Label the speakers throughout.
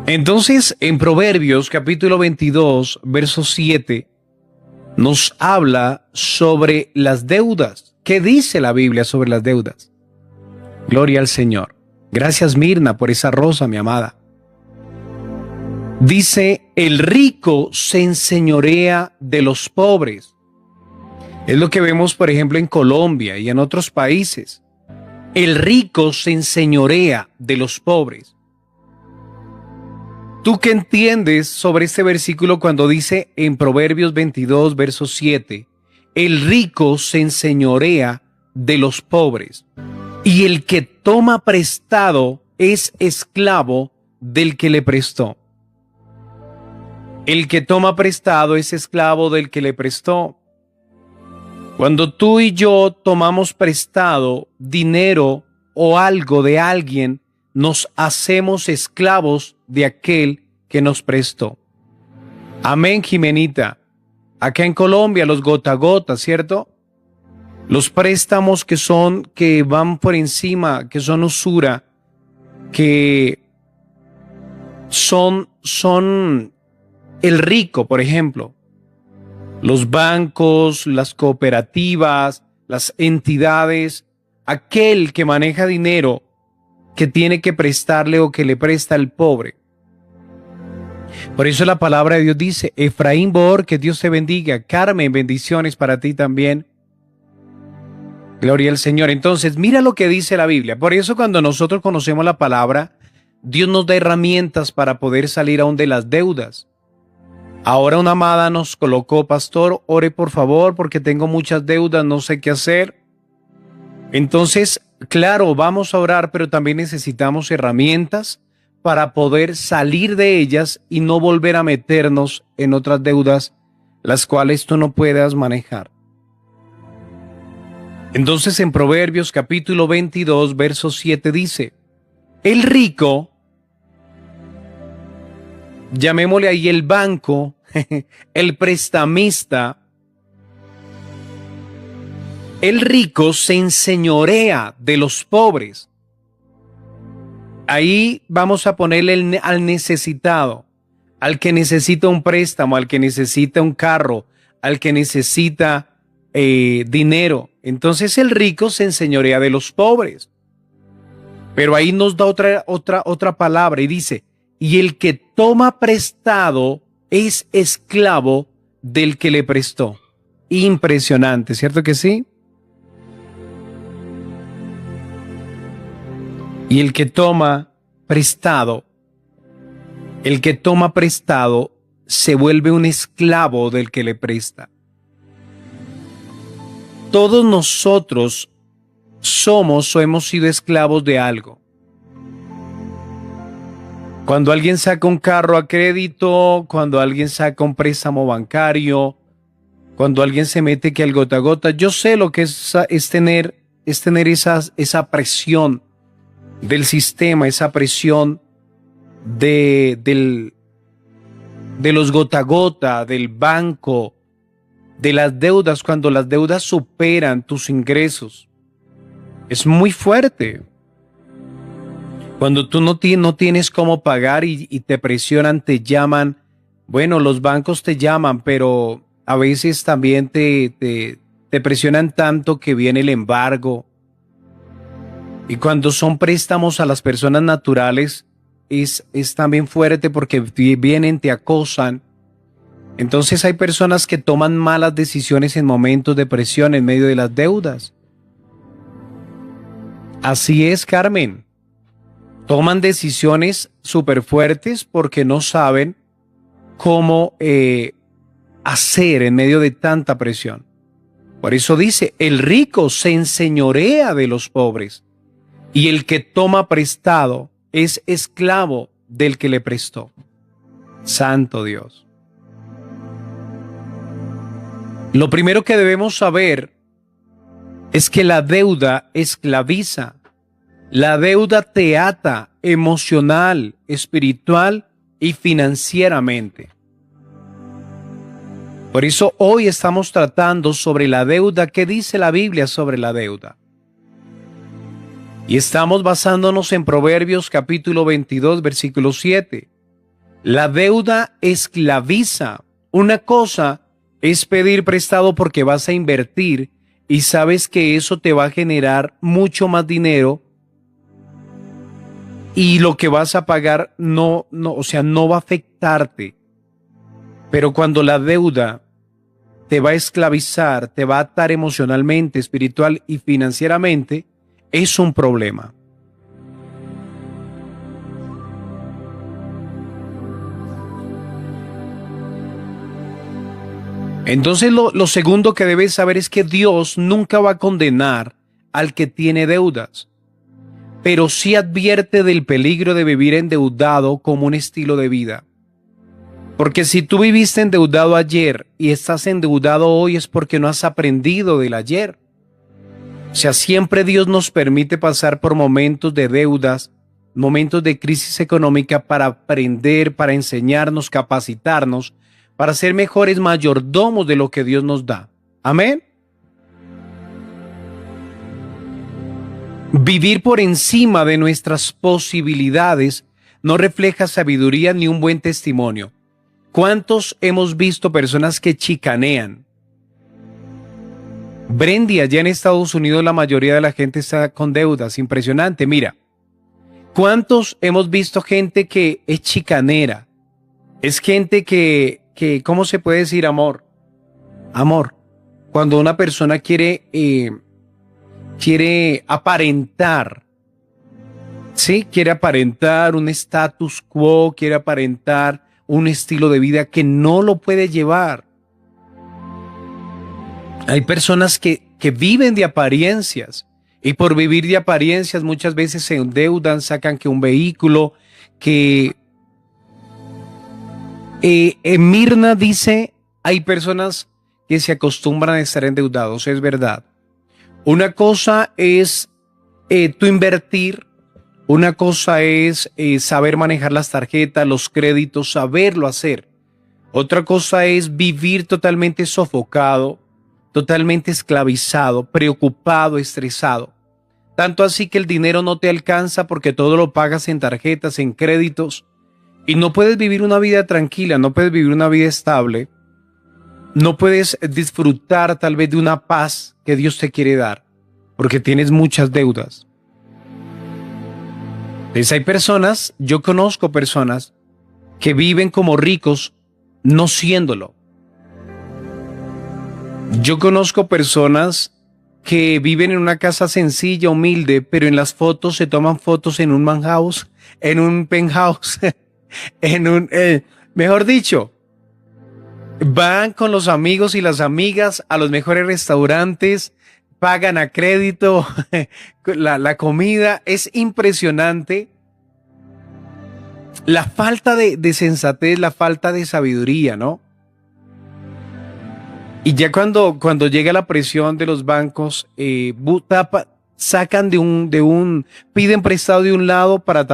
Speaker 1: Entonces, en Proverbios capítulo 22, verso 7, nos habla sobre las deudas. ¿Qué dice la Biblia sobre las deudas? Gloria al Señor. Gracias, Mirna, por esa rosa, mi amada. Dice, el rico se enseñorea de los pobres. Es lo que vemos, por ejemplo, en Colombia y en otros países. El rico se enseñorea de los pobres. ¿Tú qué entiendes sobre este versículo cuando dice en Proverbios 22, verso 7, el rico se enseñorea de los pobres y el que toma prestado es esclavo del que le prestó? El que toma prestado es esclavo del que le prestó. Cuando tú y yo tomamos prestado dinero o algo de alguien, nos hacemos esclavos de aquel que nos prestó. Amén, Jimenita. Acá en Colombia, los gota a gota, ¿cierto? Los préstamos que van por encima, que son usura, que son el rico, por ejemplo. Los bancos, las cooperativas, las entidades, aquel que maneja dinero que tiene que prestarle o que le presta al pobre. Por eso la palabra de Dios dice, Efraín Bor, que Dios te bendiga. Carmen, bendiciones para ti también. Gloria al Señor. Entonces, mira lo que dice la Biblia. Por eso cuando nosotros conocemos la palabra, Dios nos da herramientas para poder salir aún de las deudas. Ahora una amada nos colocó, pastor, ore por favor porque tengo muchas deudas, no sé qué hacer. Entonces, claro, vamos a orar, pero también necesitamos herramientas para poder salir de ellas y no volver a meternos en otras deudas, las cuales tú no puedas manejar. Entonces, en Proverbios capítulo 22, verso 7 dice, el rico, llamémosle ahí el banco, el prestamista, el rico se enseñorea de los pobres. Ahí vamos a ponerle al necesitado, al que necesita un préstamo, al que necesita un carro, al que necesita dinero. Entonces el rico se enseñorea de los pobres. Pero ahí nos da otra palabra y dice, y el que toma prestado es esclavo del que le prestó. Impresionante, ¿cierto que sí? Y el que toma prestado se vuelve un esclavo del que le presta. Todos nosotros somos o hemos sido esclavos de algo. Cuando alguien saca un carro a crédito, cuando alguien saca un préstamo bancario, cuando alguien se mete que al gota a gota, yo sé lo que es tener esa presión del sistema, esa presión de los gota a gota, del banco, de las deudas, cuando las deudas superan tus ingresos. Es muy fuerte. Cuando tú no tienes cómo pagar y te presionan, te llaman, bueno, los bancos te llaman, pero a veces también te presionan tanto que viene el embargo. Y cuando son préstamos a las personas naturales, es también fuerte porque vienen, te acosan. Entonces hay personas que toman malas decisiones en momentos de presión en medio de las deudas. Así es, Carmen. Toman decisiones súper fuertes porque no saben cómo hacer en medio de tanta presión. Por eso dice, el rico se enseñorea de los pobres y el que toma prestado es esclavo del que le prestó. Santo Dios. Lo primero que debemos saber es que la deuda esclaviza. La deuda te ata emocional, espiritual y financieramente. Por eso hoy estamos tratando sobre la deuda. ¿Qué dice la Biblia sobre la deuda? Y estamos basándonos en Proverbios capítulo 22, versículo 7. La deuda esclaviza. Una cosa es pedir prestado porque vas a invertir y sabes que eso te va a generar mucho más dinero y lo que vas a pagar o sea, no va a afectarte. Pero cuando la deuda te va a esclavizar, te va a atar emocionalmente, espiritual y financieramente, es un problema. Entonces lo segundo que debes saber es que Dios nunca va a condenar al que tiene deudas, pero sí advierte del peligro de vivir endeudado como un estilo de vida. Porque si tú viviste endeudado ayer y estás endeudado hoy es porque no has aprendido del ayer. O sea, siempre Dios nos permite pasar por momentos de deudas, momentos de crisis económica para aprender, para enseñarnos, capacitarnos, para ser mejores mayordomos de lo que Dios nos da. Amén. Vivir por encima de nuestras posibilidades no refleja sabiduría ni un buen testimonio. ¿Cuántos hemos visto personas que chicanean? Brendy, allá en Estados Unidos la mayoría de la gente está con deudas. Impresionante, mira. ¿Cuántos hemos visto gente que es chicanera? Es gente que ¿cómo se puede decir amor? Amor. Cuando una persona quiere aparentar, ¿sí? Quiere aparentar un status quo, quiere aparentar un estilo de vida que no lo puede llevar. Hay personas que viven de apariencias y por vivir de apariencias muchas veces se endeudan, sacan que un vehículo, que Mirna dice, hay personas que se acostumbran a estar endeudados, es verdad. Una cosa es tú invertir, una cosa es saber manejar las tarjetas, los créditos, saberlo hacer. Otra cosa es vivir totalmente sofocado, totalmente esclavizado, preocupado, estresado. Tanto así que el dinero no te alcanza porque todo lo pagas en tarjetas, en créditos. Y no puedes vivir una vida tranquila, no puedes vivir una vida estable. No puedes disfrutar tal vez de una paz que Dios te quiere dar porque tienes muchas deudas. Entonces hay personas, yo conozco personas que viven como ricos no siéndolo. Yo conozco personas que viven en una casa sencilla, humilde, pero en las fotos se toman fotos en un manhouse, en un penthouse, mejor dicho, van con los amigos y las amigas a los mejores restaurantes, pagan a crédito, la comida es impresionante. La falta de sensatez, la falta de sabiduría, ¿no? Y ya cuando llega la presión de los bancos, sacan piden prestado de un lado para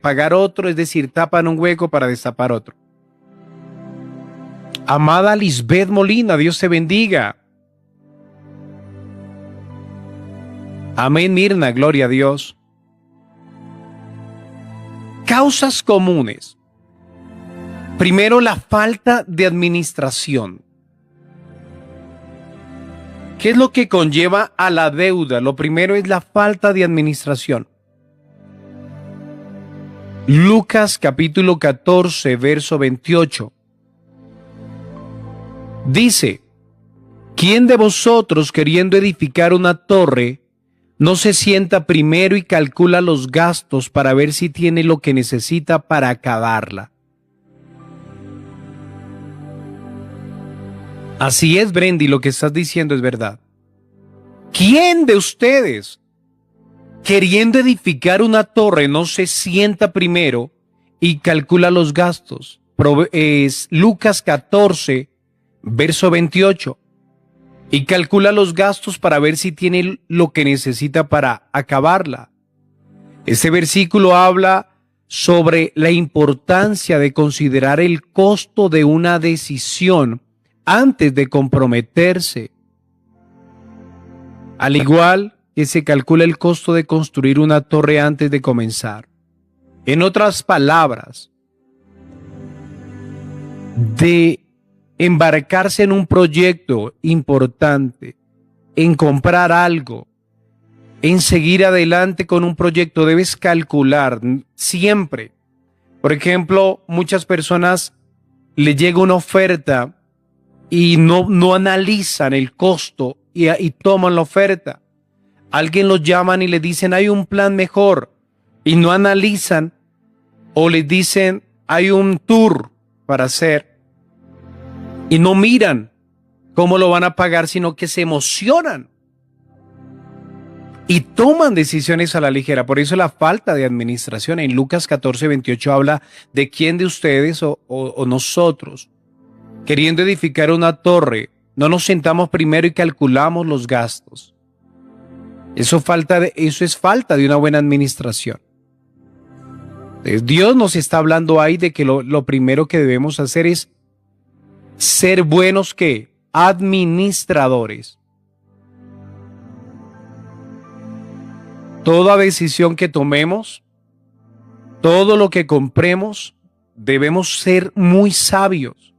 Speaker 1: pagar otro, es decir, tapan un hueco para destapar otro. Amada Lisbeth Molina, Dios te bendiga. Amén, Mirna, gloria a Dios. Causas comunes. Primero, la falta de administración. ¿Qué es lo que conlleva a la deuda? Lo primero es la falta de administración. Lucas capítulo 14, verso 28. Dice, ¿quién de vosotros queriendo edificar una torre no se sienta primero y calcula los gastos para ver si tiene lo que necesita para acabarla? Así es, Brendy, lo que estás diciendo es verdad. ¿Quién de ustedes, queriendo edificar una torre, no se sienta primero y calcula los gastos? Es Lucas 14, verso 28. Y calcula los gastos para ver si tiene lo que necesita para acabarla. Este versículo habla sobre la importancia de considerar el costo de una decisión antes de comprometerse. Al igual que se calcula el costo de construir una torre antes de comenzar. En otras palabras, de embarcarse en un proyecto importante, en comprar algo, en seguir adelante con un proyecto, debes calcular siempre. Por ejemplo, muchas personas le llega una oferta y no analizan el costo y toman la oferta. Alguien los llaman y le dicen hay un plan mejor y no analizan, o les dicen hay un tour para hacer y no miran cómo lo van a pagar, sino que se emocionan y toman decisiones a la ligera. Por eso la falta de administración. En Lucas 14:28 habla de quién de ustedes o nosotros, queriendo edificar una torre, no nos sentamos primero y calculamos los gastos. Eso es falta de una buena administración. Dios nos está hablando ahí de que lo primero que debemos hacer es ser buenos ¿qué? Administradores. Toda decisión que tomemos, todo lo que compremos, debemos ser muy sabios.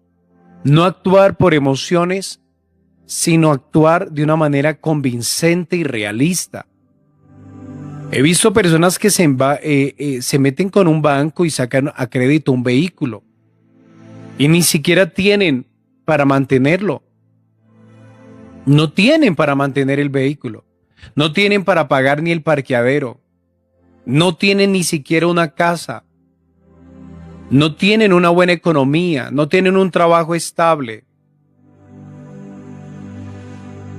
Speaker 1: No actuar por emociones, sino actuar de una manera convincente y realista. He visto personas que se meten con un banco y sacan a crédito un vehículo y ni siquiera tienen para mantenerlo. No tienen para mantener el vehículo. No tienen para pagar ni el parqueadero. No tienen ni siquiera una casa. No tienen una buena economía. No tienen un trabajo estable.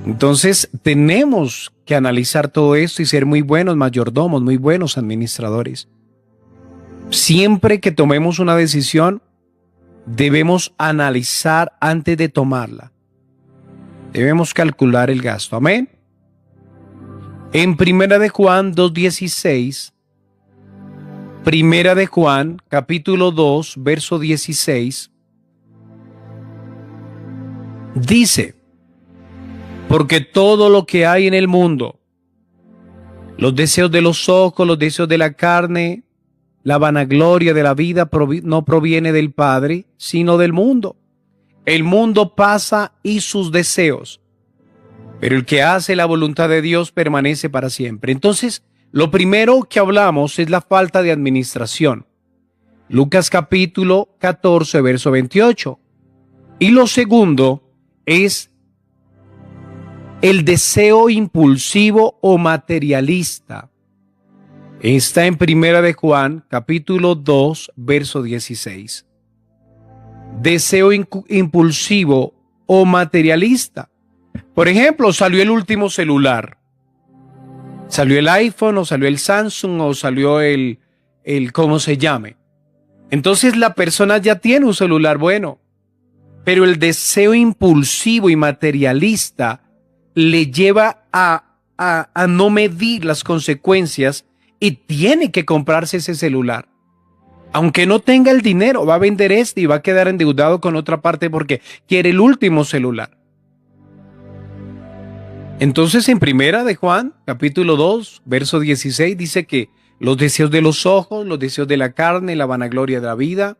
Speaker 1: Entonces tenemos que analizar todo esto y ser muy buenos mayordomos, muy buenos administradores. Siempre que tomemos una decisión, debemos analizar antes de tomarla. Debemos calcular el gasto. Amén. En Primera de Juan 2:16, Primera de Juan, capítulo 2, verso 16, dice: porque todo lo que hay en el mundo, los deseos de los ojos, los deseos de la carne, la vanagloria de la vida no proviene del Padre, sino del mundo. El mundo pasa y sus deseos, pero el que hace la voluntad de Dios permanece para siempre. Entonces, lo primero que hablamos es la falta de administración. Lucas capítulo 14, verso 28. Y lo segundo es el deseo impulsivo o materialista. Está en Primera de Juan, capítulo 2, verso 16. Deseo impulsivo o materialista. Por ejemplo, salió el último celular. Salió el iPhone, o salió el Samsung, o salió el ¿cómo se llame? Entonces la persona ya tiene un celular bueno, pero el deseo impulsivo y materialista le lleva a no medir las consecuencias y tiene que comprarse ese celular. Aunque no tenga el dinero, va a vender este y va a quedar endeudado con otra parte porque quiere el último celular. Entonces en Primera de Juan, capítulo 2, verso 16, dice que los deseos de los ojos, los deseos de la carne, la vanagloria de la vida,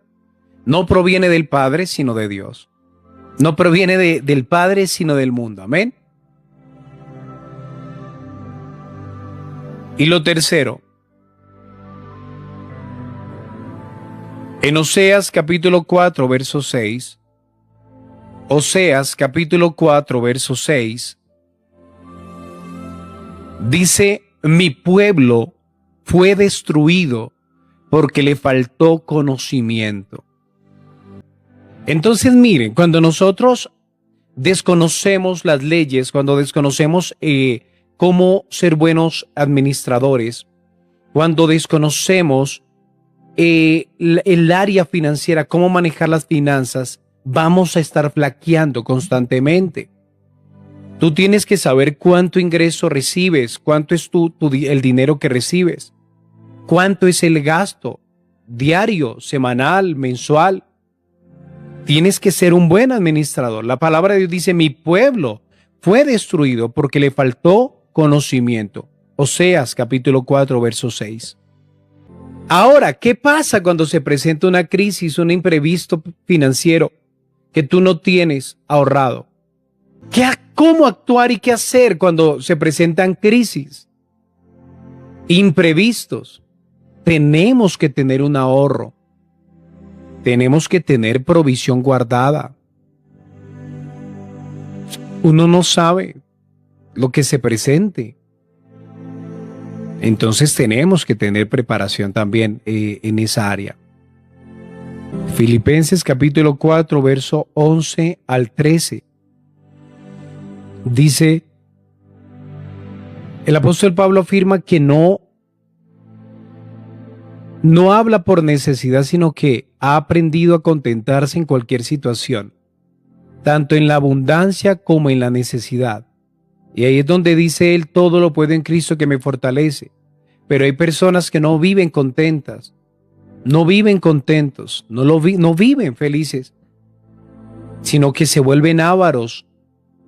Speaker 1: no proviene del Padre, sino de Dios. No proviene del Padre, sino del mundo. Amén. Y lo tercero, en Oseas capítulo 4, verso 6, Oseas capítulo 4, verso 6, dice: mi pueblo fue destruido porque le faltó conocimiento. Entonces miren, cuando nosotros desconocemos las leyes, cuando desconocemos cómo ser buenos administradores, cuando desconocemos el área financiera, cómo manejar las finanzas, vamos a estar flaqueando constantemente. Tú tienes que saber cuánto ingreso recibes, cuánto es el dinero que recibes, cuánto es el gasto diario, semanal, mensual. Tienes que ser un buen administrador. La palabra de Dios dice: mi pueblo fue destruido porque le faltó conocimiento. Oseas capítulo 4, verso 6. Ahora, ¿qué pasa cuando se presenta una crisis, un imprevisto financiero? que tú no tienes ahorrado? ¿Cómo actuar y qué hacer cuando se presentan crisis, imprevistos? Tenemos que tener un ahorro. Tenemos que tener provisión guardada. Uno no sabe lo que se presente. Entonces tenemos que tener preparación también en esa área. Filipenses capítulo 4, verso 11 al 13. Dice, el apóstol Pablo afirma que no habla por necesidad, sino que ha aprendido a contentarse en cualquier situación, tanto en la abundancia como en la necesidad. Y ahí es donde dice él, todo lo puedo en Cristo que me fortalece. Pero hay personas que no viven contentas, no viven contentos, no viven felices, sino que se vuelven ávaros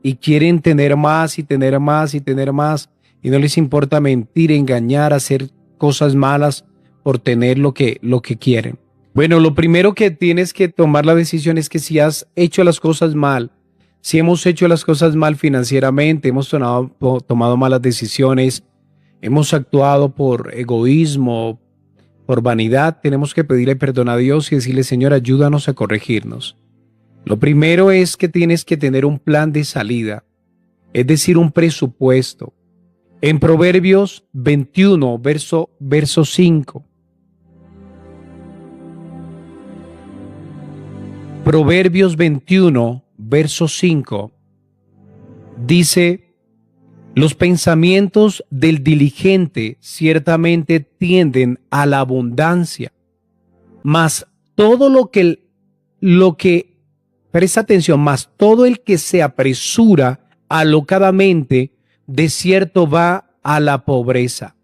Speaker 1: y quieren tener más y tener más y tener más, y no les importa mentir, engañar, hacer cosas malas por tener lo que quieren. Bueno, lo primero que tienes que tomar la decisión es que si has hecho las cosas mal, si hemos hecho las cosas mal financieramente, hemos tomado malas decisiones, hemos actuado por egoísmo, por vanidad, tenemos que pedirle perdón a Dios y decirle, Señor, ayúdanos a corregirnos. Lo primero es que tienes que tener un plan de salida, es decir, un presupuesto. En Proverbios 21, verso 5. Proverbios 21, verso 5, dice, los pensamientos del diligente ciertamente tienden a la abundancia, mas todo presta atención, mas todo el que se apresura alocadamente, de cierto va a la pobreza.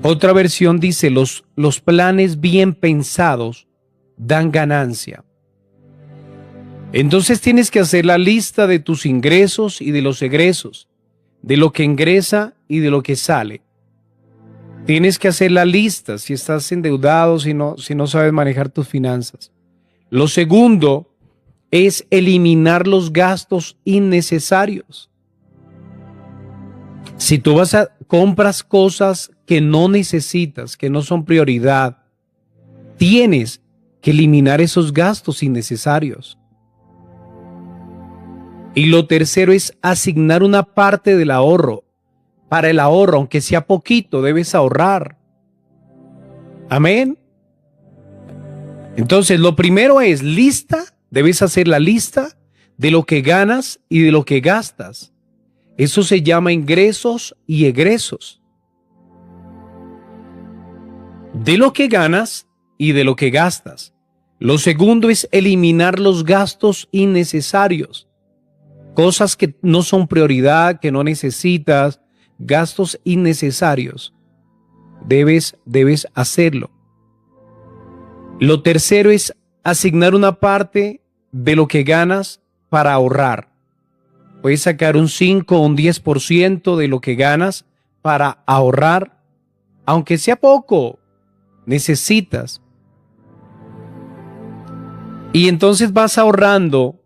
Speaker 1: Otra versión dice, los planes bien pensados dan ganancia. Entonces tienes que hacer la lista de tus ingresos y de los egresos, de lo que ingresa y de lo que sale. Tienes que hacer la lista si estás endeudado, si no sabes manejar tus finanzas. Lo segundo es eliminar los gastos innecesarios. Si tú compras cosas que no necesitas, que no son prioridad, tienes que eliminar esos gastos innecesarios. Y lo tercero es asignar una parte del ahorro. Para el ahorro, aunque sea poquito, debes ahorrar. Amén. Entonces, lo primero es lista. Debes hacer la lista de lo que ganas y de lo que gastas. Eso se llama ingresos y egresos. De lo que ganas y de lo que gastas. Lo segundo es eliminar los gastos innecesarios. Cosas que no son prioridad, que no necesitas, gastos innecesarios. Debes hacerlo. Lo tercero es asignar una parte de lo que ganas para ahorrar. Puedes sacar un 5 o un 10% de lo que ganas para ahorrar, aunque sea poco, necesitas. Y entonces vas ahorrando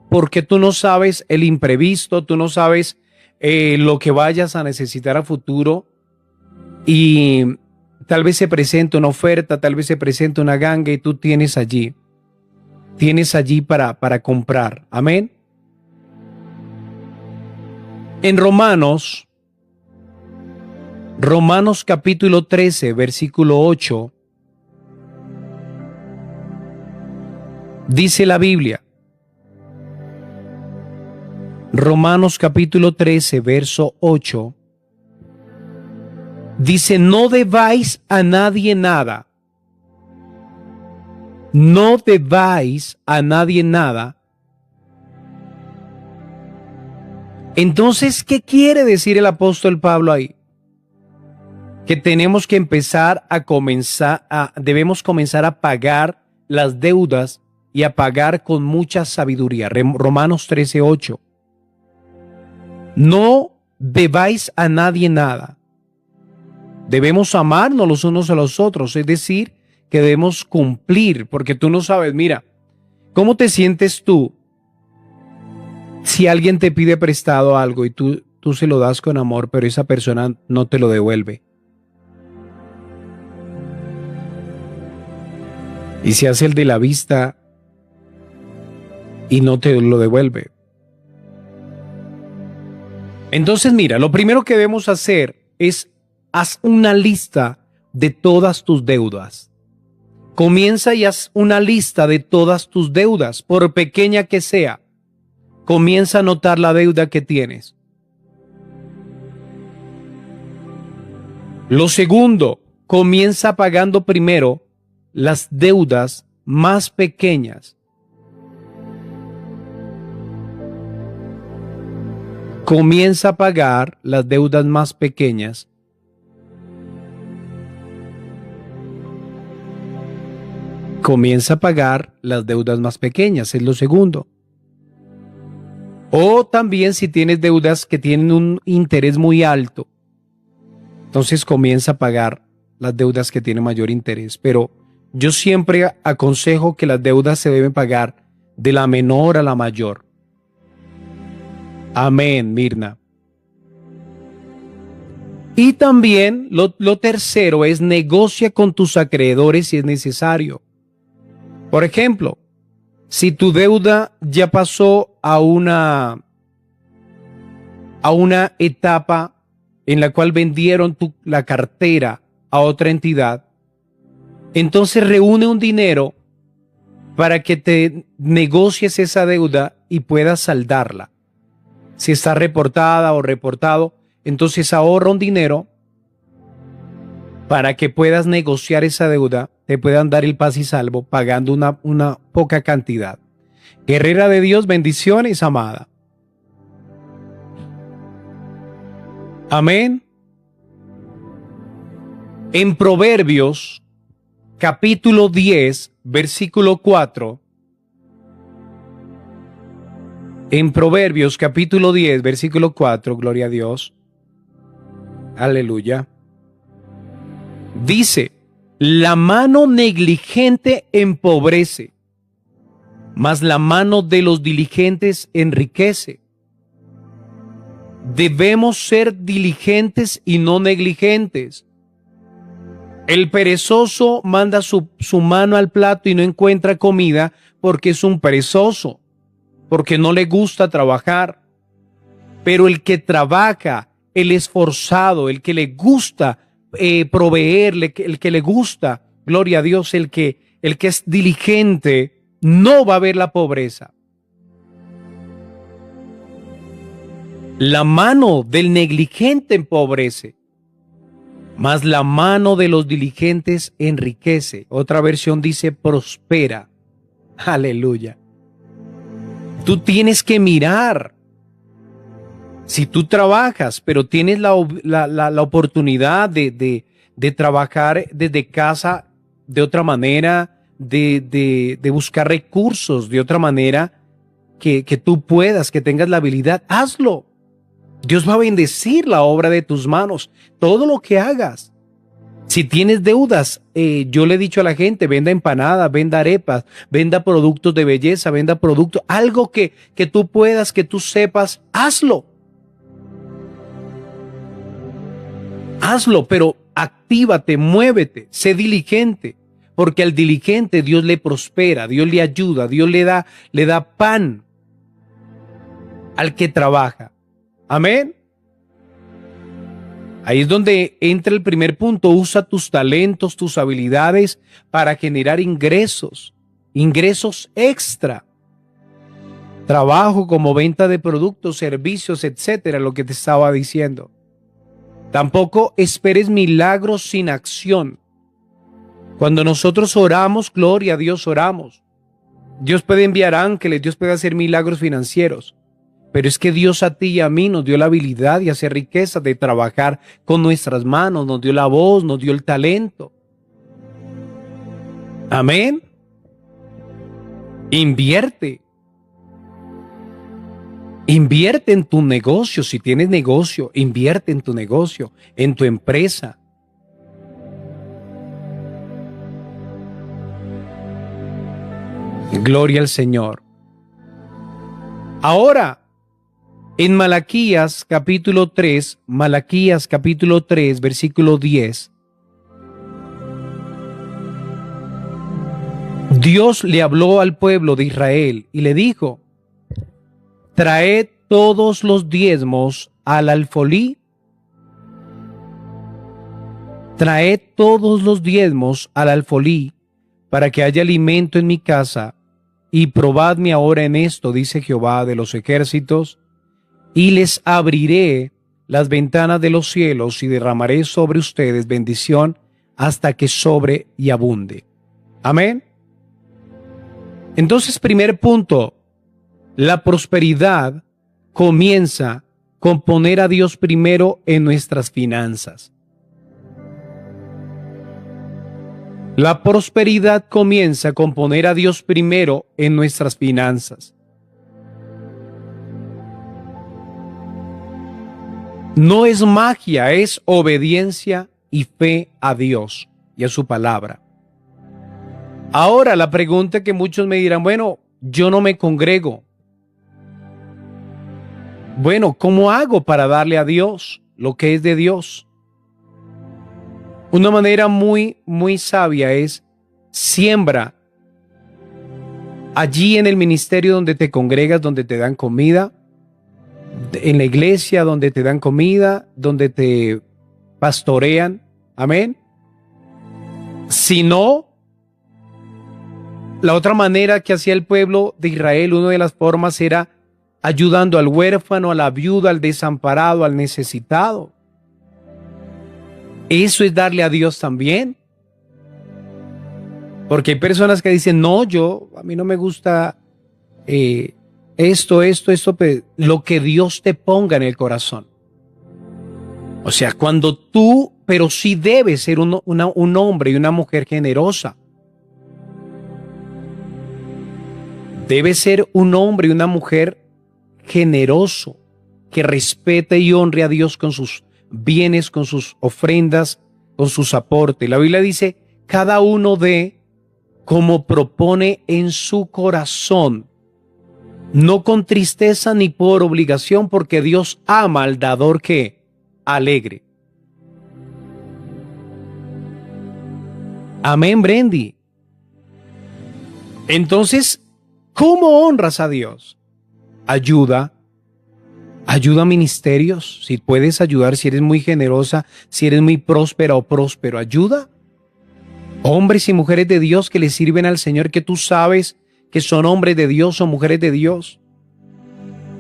Speaker 1: porque tú no sabes el imprevisto, tú no sabes lo que vayas a necesitar a futuro y tal vez se presente una oferta, tal vez se presente una ganga y tú tienes allí para comprar. Amén. En Romanos capítulo 13, versículo 8, dice la Biblia, Romanos capítulo 13, verso 8, dice, no debáis a nadie nada. No debáis a nadie nada. Entonces, ¿qué quiere decir el apóstol Pablo ahí? Que tenemos que debemos comenzar a pagar las deudas y a pagar con mucha sabiduría. Romanos 13, 8. No debáis a nadie nada. Debemos amarnos los unos a los otros, es decir, que debemos cumplir, porque tú no sabes, mira, ¿Cómo te sientes tú si alguien te pide prestado algo y tú se lo das con amor, pero esa persona no te lo devuelve? Y se hace el de la vista y no te lo devuelve. Entonces, mira, lo primero que debemos hacer es haz una lista de todas tus deudas. Comienza y haz una lista de todas tus deudas, por pequeña que sea. Comienza a anotar la deuda que tienes. Lo segundo, comienza pagando primero las deudas más pequeñas. Comienza a pagar las deudas más pequeñas. Comienza a pagar las deudas más pequeñas, es lo segundo. O también si tienes deudas que tienen un interés muy alto, entonces comienza a pagar las deudas que tienen mayor interés. Pero yo siempre aconsejo que las deudas se deben pagar de la menor a la mayor. Amén, Mirna. Y también lo tercero es negocia con tus acreedores si es necesario. Por ejemplo, si tu deuda ya pasó a una etapa en la cual vendieron la cartera a otra entidad, entonces reúne un dinero para que te negocies esa deuda y puedas saldarla. Si está reportada o reportado, entonces ahorra un dinero para que puedas negociar esa deuda, te puedan dar el paz y salvo pagando una poca cantidad. Guerrera de Dios, bendiciones, amada. Amén. En Proverbios, capítulo 10, versículo 4. En Proverbios, capítulo 10, versículo 4, gloria a Dios. Aleluya. Dice, la mano negligente empobrece, mas la mano de los diligentes enriquece. Debemos ser diligentes y no negligentes. El perezoso manda su mano al plato y no encuentra comida porque es un perezoso, porque no le gusta trabajar. Pero el que trabaja, el esforzado, el que le gusta proveer, el que le gusta, gloria a Dios, el que es diligente, no va a ver la pobreza. La mano del negligente empobrece, mas la mano de los diligentes enriquece. Otra versión dice prospera. Aleluya. Tú tienes que mirar. Si tú trabajas, pero tienes la oportunidad de trabajar desde casa de otra manera, de buscar recursos de otra manera, que tú puedas, que tengas la habilidad, hazlo. Dios va a bendecir la obra de tus manos, todo lo que hagas. Si tienes deudas, yo le he dicho a la gente, venda empanadas, venda arepas, venda productos de belleza, venda productos, algo que tú puedas, que tú sepas, hazlo. Hazlo, pero actívate, muévete, sé diligente, porque al diligente Dios le prospera, Dios le ayuda, Dios le da pan al que trabaja. Amén. Ahí es donde entra el primer punto. Usa tus talentos, tus habilidades para generar ingresos extra. Trabajo como venta de productos, servicios, etcétera, lo que te estaba diciendo. Tampoco esperes milagros sin acción. Cuando nosotros oramos, gloria a Dios, oramos. Dios puede enviar ángeles, Dios puede hacer milagros financieros. Pero es que Dios a ti y a mí nos dio la habilidad de hacer riqueza, de trabajar con nuestras manos, nos dio la voz, nos dio el talento. Amén. Invierte. Invierte en tu negocio. Si tienes negocio, invierte en tu negocio, en tu empresa. Gloria al Señor. Ahora, en Malaquías capítulo 3, versículo 10, Dios le habló al pueblo de Israel y le dijo: traed todos los diezmos al alfolí. Traed todos los diezmos al alfolí, para que haya alimento en mi casa, y probadme ahora en esto, dice Jehová de los ejércitos, y les abriré las ventanas de los cielos y derramaré sobre ustedes bendición hasta que sobre y abunde. Amén. Entonces, primer punto, la prosperidad comienza con poner a Dios primero en nuestras finanzas. La prosperidad comienza con poner a Dios primero en nuestras finanzas. No es magia, es obediencia y fe a Dios y a su palabra. Ahora, la pregunta que muchos me dirán: bueno, yo no me congrego. Bueno, ¿cómo hago para darle a Dios lo que es de Dios? Una manera muy sabia es: siembra allí en el ministerio donde te congregas, donde te dan comida, en la iglesia donde te dan comida, donde te pastorean. Amén. Si no, la otra manera que hacía el pueblo de Israel, una de las formas era ayudando al huérfano, a la viuda, al desamparado, al necesitado. Eso es darle a Dios también. Porque hay personas que dicen: no, a mí no me gusta esto, pero lo que Dios te ponga en el corazón. O sea, cuando tú, pero sí debes ser un hombre y una mujer generosa. Debe ser un hombre y una mujer generoso, que respete y honre a Dios con sus bienes, con sus ofrendas, con sus aportes. La Biblia dice: cada uno dé como propone en su corazón, no con tristeza ni por obligación, porque Dios ama al dador que alegre. Amén, Brendy. Entonces, ¿cómo honras a Dios? Ayuda a ministerios. Si puedes ayudar, si eres muy generosa, si eres muy próspera o próspero, ayuda. Hombres y mujeres de Dios que le sirven al Señor, que tú sabes que son hombres de Dios o mujeres de Dios.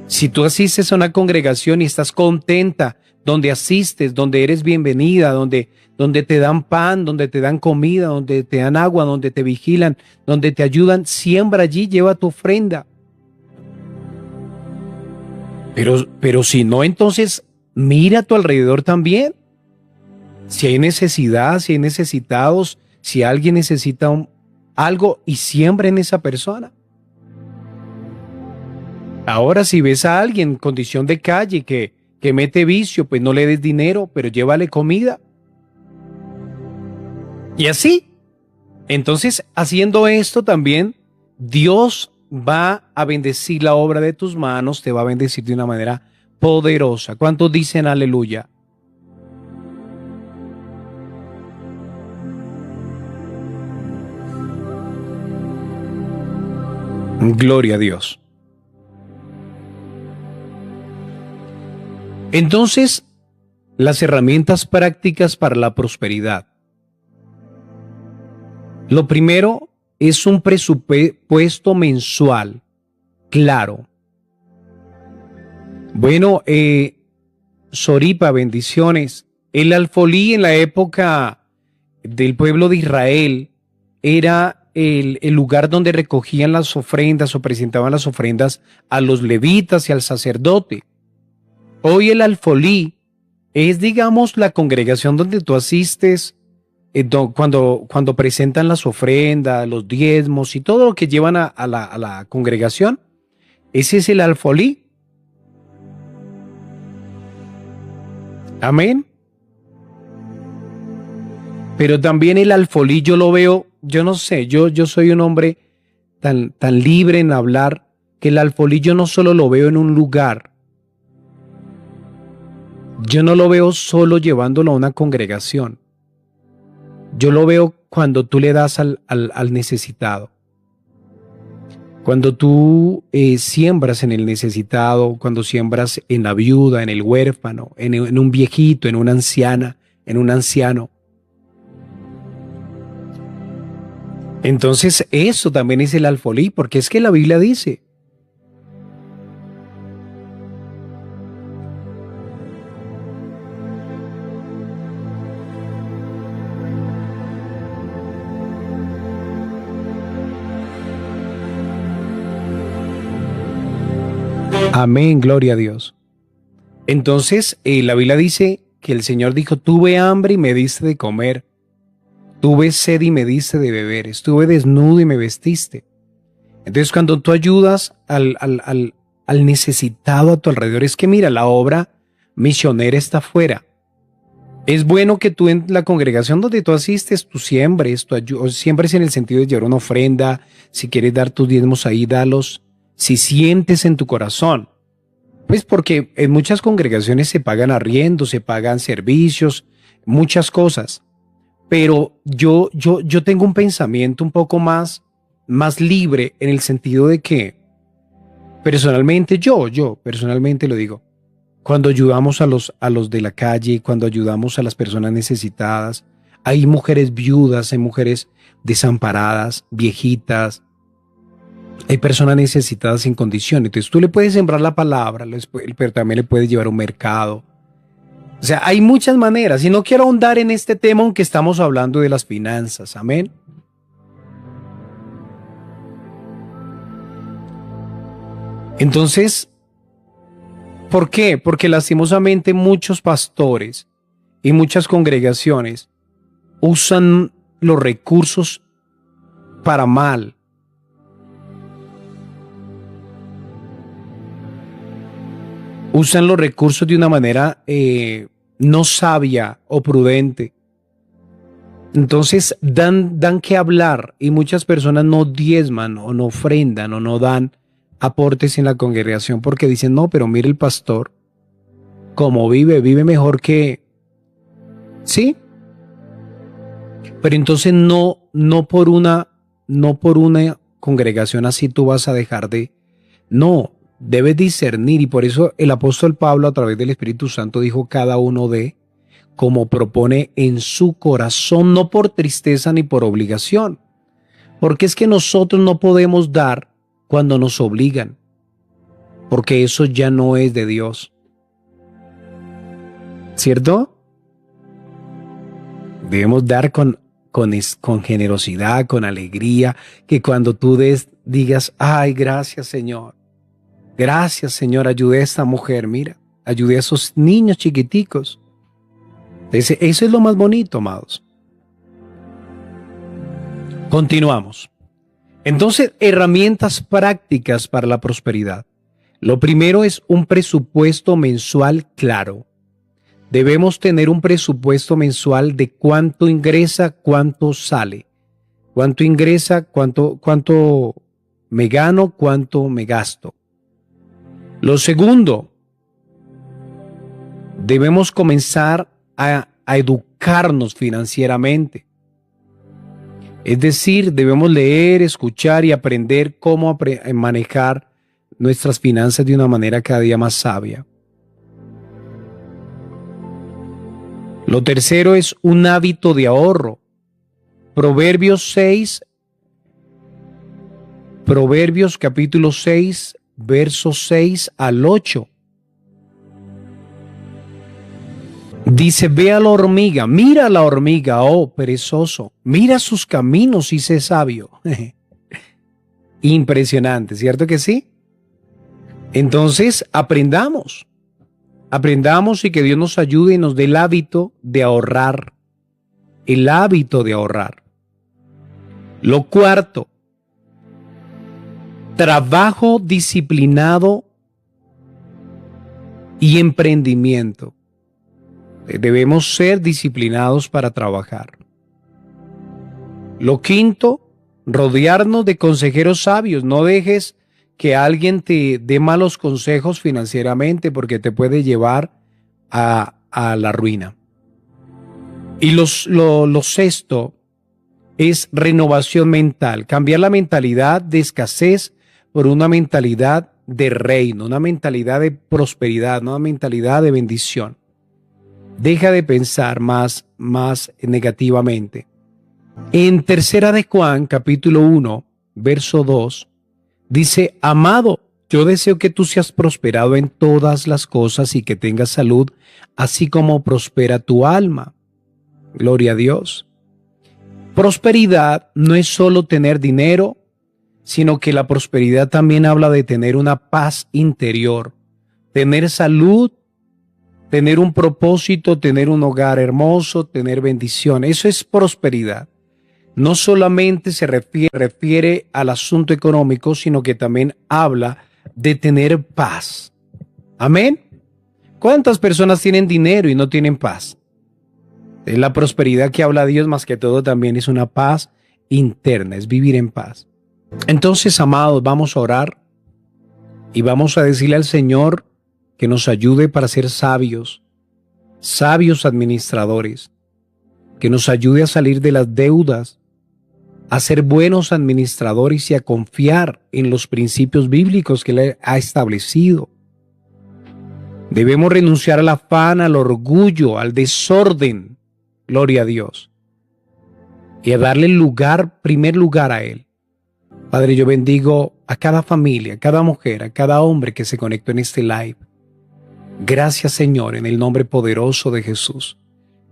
Speaker 1: Si tú asistes a una congregación y estás contenta donde asistes, donde eres bienvenida, donde te dan pan, donde te dan comida, donde te dan agua, donde te vigilan, donde te ayudan, siembra allí, lleva tu ofrenda. Pero si no, entonces mira a tu alrededor también. Si hay necesidad, si hay necesitados, si alguien necesita algo, y siembra en esa persona. Ahora, si ves a alguien en condición de calle que mete vicio, pues no le des dinero, pero llévale comida. Y así. Entonces, haciendo esto también, Dios va a bendecir la obra de tus manos, te va a bendecir de una manera poderosa. ¿Cuántos dicen aleluya? Gloria a Dios. Entonces, las herramientas prácticas para la prosperidad. Lo primero es un presupuesto mensual claro. Bueno, Soripa, bendiciones. El alfolí en la época del pueblo de Israel era el lugar donde recogían las ofrendas o presentaban las ofrendas a los levitas y al sacerdote. Hoy el alfolí es, digamos, la congregación donde tú asistes cuando presentan las ofrendas, los diezmos y todo lo que llevan a la congregación. Ese es el alfolí. Amén. Pero también el alfolí yo lo veo, yo no sé, yo soy un hombre tan libre en hablar que el alfolí yo no solo lo veo en un lugar, yo no lo veo solo llevándolo a una congregación, yo lo veo cuando tú le das al necesitado. Cuando tú siembras en el necesitado, cuando siembras en la viuda, en el huérfano, en un viejito, en una anciana, en un anciano. Entonces eso también es el alfolí, porque es que la Biblia dice. Amén, gloria a Dios. Entonces, la Biblia dice que el Señor dijo, tuve hambre y me diste de comer, tuve sed y me diste de beber, estuve desnudo y me vestiste. Entonces, cuando tú ayudas al necesitado a tu alrededor, es que mira, la obra misionera está afuera. Es bueno que tú en la congregación donde tú asistes, tú siembres, siembres en el sentido de llevar una ofrenda, si quieres dar tus diezmos ahí, dalos, si sientes en tu corazón. Pues porque en muchas congregaciones se pagan arriendos, se pagan servicios, muchas cosas. Pero yo tengo un pensamiento un poco más libre en el sentido de que personalmente, yo personalmente lo digo, cuando ayudamos a los de la calle, cuando ayudamos a las personas necesitadas, hay mujeres viudas, hay mujeres desamparadas, viejitas, hay personas necesitadas en condiciones. Entonces tú le puedes sembrar la palabra, pero también le puedes llevar a un mercado. O sea, hay muchas maneras y no quiero ahondar en este tema aunque estamos hablando de las finanzas. Amén. Entonces, ¿por qué? Porque lastimosamente muchos pastores y muchas congregaciones usan los recursos para mal. Usan los recursos de una manera no sabia o prudente. Entonces dan que hablar y muchas personas no diezman o no ofrendan o no dan aportes en la congregación porque dicen, no, pero mire el pastor, cómo vive mejor que... Sí, pero entonces no por una congregación así tú vas a dejar de... No, debes discernir y por eso el apóstol Pablo a través del Espíritu Santo dijo cada uno de como propone en su corazón, no por tristeza ni por obligación, porque es que nosotros no podemos dar cuando nos obligan, porque eso ya no es de Dios, ¿cierto? Debemos dar con generosidad, con alegría, que cuando tú digas, ay, gracias Señor, ayudé a esta mujer, mira, ayudé a esos niños chiquiticos. Eso es lo más bonito, amados. Continuamos. Entonces, herramientas prácticas para la prosperidad. Lo primero es un presupuesto mensual claro. Debemos tener un presupuesto mensual de cuánto ingresa, cuánto sale. Cuánto ingresa, cuánto me gano, cuánto me gasto. Lo segundo, debemos comenzar a educarnos financieramente. Es decir, debemos leer, escuchar y aprender cómo manejar nuestras finanzas de una manera cada día más sabia. Lo tercero es un hábito de ahorro. Proverbios capítulo 6, versos 6 al 8. Dice, ve a la hormiga, mira a la hormiga, oh perezoso, mira sus caminos y sé sabio. Impresionante, ¿cierto que sí? Entonces, aprendamos y que Dios nos ayude y nos dé el hábito de ahorrar. El hábito de ahorrar. Lo cuarto, trabajo disciplinado y emprendimiento. Debemos ser disciplinados para trabajar. Lo quinto, rodearnos de consejeros sabios. No dejes que alguien te dé malos consejos financieramente porque te puede llevar a la ruina. Y lo sexto es renovación mental, cambiar la mentalidad de escasez por una mentalidad de reino, una mentalidad de prosperidad, una mentalidad de bendición. Deja de pensar más negativamente. En Tercera de Juan, capítulo 1, verso 2, dice: amado, yo deseo que tú seas prosperado en todas las cosas y que tengas salud, así como prospera tu alma. Gloria a Dios. Prosperidad no es solo tener dinero, sino que la prosperidad también habla de tener una paz interior, tener salud, tener un propósito, tener un hogar hermoso, tener bendición. Eso es prosperidad. No solamente se refiere al asunto económico, sino que también habla de tener paz. Amén. ¿Cuántas personas tienen dinero y no tienen paz? Es la prosperidad que habla Dios, más que todo también es una paz interna, es vivir en paz. Entonces, amados, vamos a orar y vamos a decirle al Señor que nos ayude para ser sabios, sabios administradores, que nos ayude a salir de las deudas, a ser buenos administradores y a confiar en los principios bíblicos que Él ha establecido. Debemos renunciar al afán, al orgullo, al desorden, gloria a Dios, y a darle primer lugar a Él. Padre, yo bendigo a cada familia, a cada mujer, a cada hombre que se conectó en este live. Gracias, Señor, en el nombre poderoso de Jesús.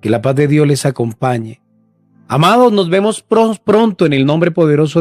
Speaker 1: Que la paz de Dios les acompañe. Amados, nos vemos pronto en el nombre poderoso de Jesús.